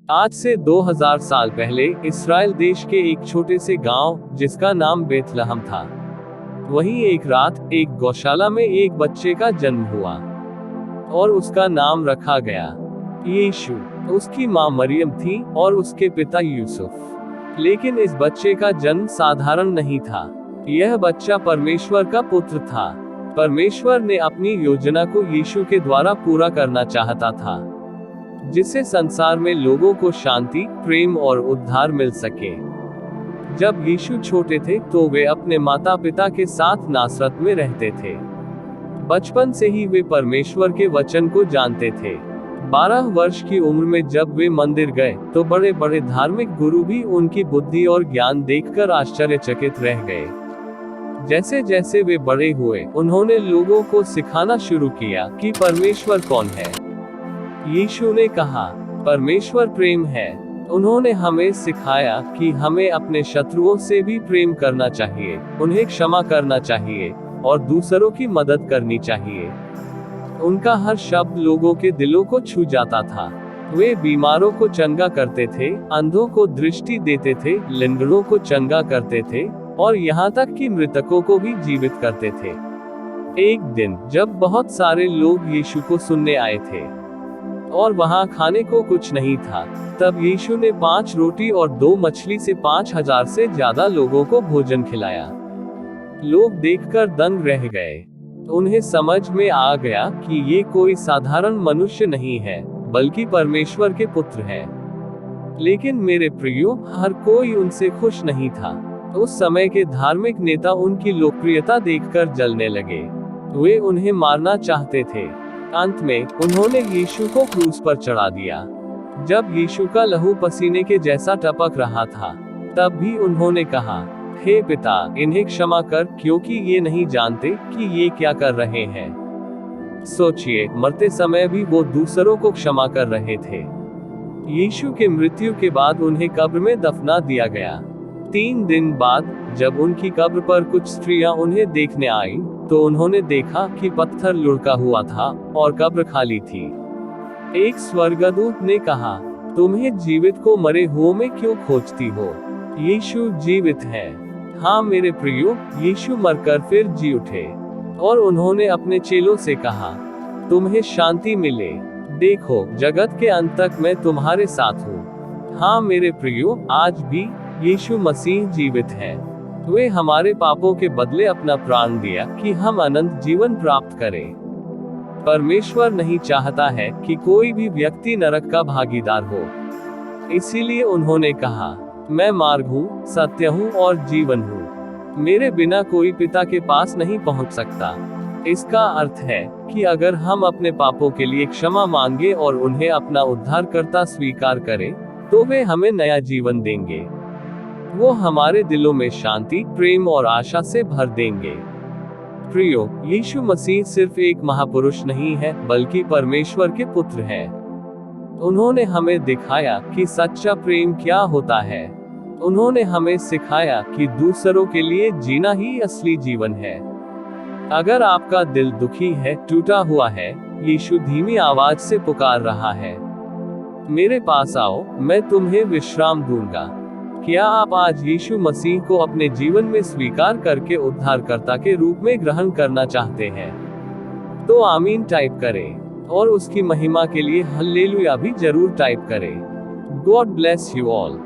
आज से 2000 साल पहले इस्राएल देश के एक छोटे से गांव, जिसका नाम बेथलहम था, वहीं एक रात एक गौशाला में एक बच्चे का जन्म हुआ और उसका नाम रखा गया यीशु। उसकी मां मरियम थी और उसके पिता यूसुफ। लेकिन इस बच्चे का जन्म साधारण नहीं था। यह बच्चा परमेश्वर का पुत्र था। परमेश्वर ने अपनी योजना को यीशु के द्वारा पूरा करना चाहता था, जिससे संसार में लोगों को शांति, प्रेम और उद्धार मिल सके। जब यीशु छोटे थे तो वे अपने माता पिता के साथ नासरत में रहते थे। बचपन से ही वे परमेश्वर के वचन को जानते थे। 12 वर्ष की उम्र में जब वे मंदिर गए तो बड़े बड़े धार्मिक गुरु भी उनकी बुद्धि और ज्ञान देखकर आश्चर्यचकित रह गए। जैसे जैसे वे बड़े हुए, उन्होंने लोगों को सिखाना शुरू किया कि परमेश्वर कौन है। यीशु ने कहा, परमेश्वर प्रेम है। उन्होंने हमें सिखाया कि हमें अपने शत्रुओं से भी प्रेम करना चाहिए, उन्हें क्षमा करना चाहिए और दूसरों की मदद करनी चाहिए। उनका हर शब्द लोगों के दिलों को छू जाता था। वे बीमारों को चंगा करते थे, अंधों को दृष्टि देते थे, लंगड़ों को चंगा करते थे और यहाँ तक कि मृतकों को भी जीवित करते थे। एक दिन जब बहुत सारे लोग यीशु को सुनने आए थे और वहां खाने को कुछ नहीं था, तब यीशु ने 5 रोटी और 2 मछली से 5000 से ज्यादा लोगों को भोजन खिलाया। लोग देखकर दंग रह गए। उन्हें समझ में आ गया कि ये कोई साधारण मनुष्य नहीं है, बल्कि परमेश्वर के पुत्र है। लेकिन मेरे प्रियो, हर कोई उनसे खुश नहीं था। उस समय के धार्मिक नेता उनकी लोकप्रियता देखकर जलने लगे। वे उन्हें मारना चाहते थे। अंत में उन्होंने यीशु को क्रूस पर चढ़ा दिया। जब यीशु का लहू पसीने के जैसा टपक रहा था, तब भी उन्होंने कहा, हे पिता, इन्हें क्षमा कर, क्योंकि ये नहीं जानते कि ये क्या कर रहे हैं। सोचिए, मरते समय भी वो दूसरों को क्षमा कर रहे थे। यीशु के मृत्यु के बाद उन्हें कब्र में दफना दिया गया। 3 दिन बाद जब उनकी कब्र पर कुछ स्त्रियां उन्हें देखने आईं, तो उन्होंने देखा कि पत्थर लुढ़का हुआ था और कब्र खाली थी। एक स्वर्गदूत ने कहा, तुम्हें जीवित को मरे हुओं में क्यों खोजती हो? यीशु जीवित है। हाँ मेरे प्रियो, यीशु मरकर फिर जी उठे। और उन्होंने अपने चेलों से कहा, तुम्हें शांति मिले। देखो, जगत के अंत तक मैं तुम्हारे साथ हूँ। हाँ मेरे प्रियो, आज भी यीशु मसीह जीवित है। वे हमारे पापों के बदले अपना प्राण दिया कि हम अनंत जीवन प्राप्त करें। परमेश्वर नहीं चाहता है कि कोई भी व्यक्ति नरक का भागीदार हो। इसीलिए उन्होंने कहा, मैं मार्ग हूँ, सत्य हूँ और जीवन हूँ। मेरे बिना कोई पिता के पास नहीं पहुँच सकता। इसका अर्थ है कि अगर हम अपने पापों के लिए क्षमा मांगे और उन्हें अपना उद्धारकर्ता स्वीकार करें, तो वे हमें नया जीवन देंगे। वो हमारे दिलों में शांति, प्रेम और आशा से भर देंगे। प्रियो, यीशु मसीह सिर्फ एक महापुरुष नहीं है, बल्कि परमेश्वर के पुत्र हैं। उन्होंने हमें दिखाया कि सच्चा प्रेम क्या होता है। उन्होंने हमें सिखाया कि दूसरों के लिए जीना ही असली जीवन है। अगर आपका दिल दुखी है, टूटा हुआ है, यीशु धीमी आवाज से पुकार रहा है, मेरे पास आओ, मैं तुम्हें विश्राम दूंगा। क्या आप आज यीशु मसीह को अपने जीवन में स्वीकार करके उद्धारकर्ता के रूप में ग्रहण करना चाहते हैं? तो आमीन टाइप करें और उसकी महिमा के लिए हल्लेलुया भी जरूर टाइप करें। God bless you all.